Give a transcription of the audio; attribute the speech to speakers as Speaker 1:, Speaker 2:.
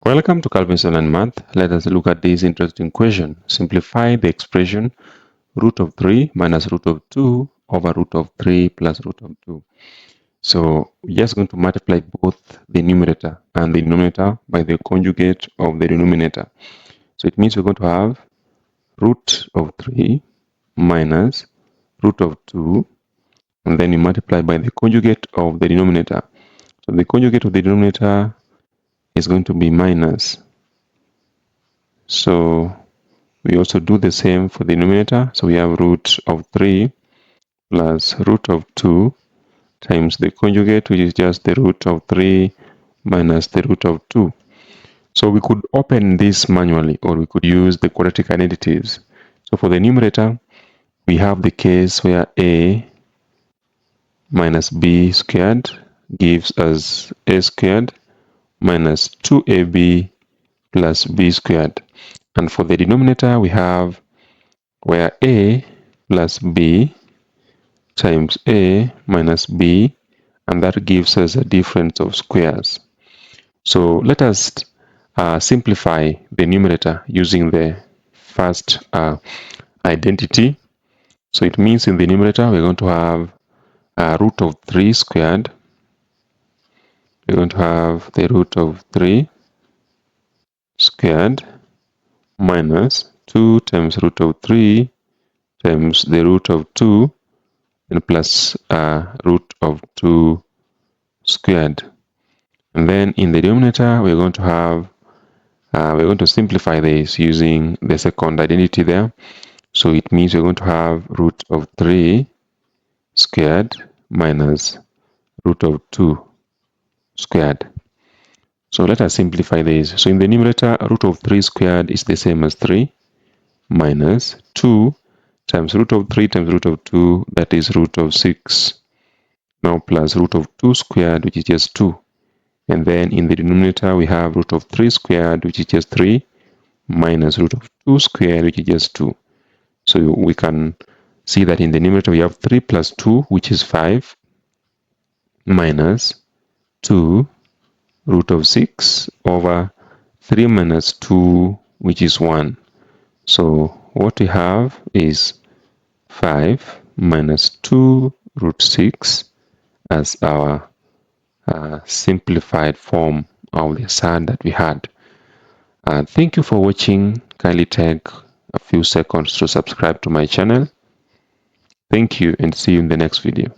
Speaker 1: Welcome to Calvinson and Math. Let us look at this interesting question. Simplify the expression root of 3 minus root of 2 over root of 3 plus root of 2. So we're just going to multiply both the numerator and the denominator by the conjugate of the denominator. So it means we're going to have root of 3 minus root of 2, and then you multiply by the conjugate of the denominator. So the conjugate of the denominator is going to be minus. So we also do the same for the numerator. So we have root of 3 plus root of 2 times the conjugate, which is just the root of 3 minus the root of 2. So we could open this manually, or we could use the quadratic identities. So for the numerator, we have the case where a minus b squared gives us a squared minus 2ab plus b squared. And for the denominator, we have where a plus b times a minus b, and that gives us a difference of squares. So let us simplify the numerator using the first identity. So it means in the numerator we're going to have root of 3 squared. We're going to have the root of 3 squared minus 2 times root of 3 times the root of 2 and plus root of 2 squared. And then in the denominator, we're going to have, we're going to simplify this using the second identity there. So it means we're going to have root of 3 squared minus root of 2 squared. So let us simplify this. So in the numerator, root of 3 squared is the same as 3 minus 2 times root of 3 times root of 2, that is root of 6. Now plus root of 2 squared, which is just 2. And then in the denominator, we have root of 3 squared, which is just 3, minus root of 2 squared, which is just 2. So we can see that in the numerator, we have 3 plus 2, which is 5, minus 2 root of 6 over 3 minus 2, which is 1. So what we have is 5 minus 2 root 6 as our simplified form of the Surd that we had. Thank you for watching. Kindly take a few seconds to subscribe to my channel. Thank you and see you in the next video.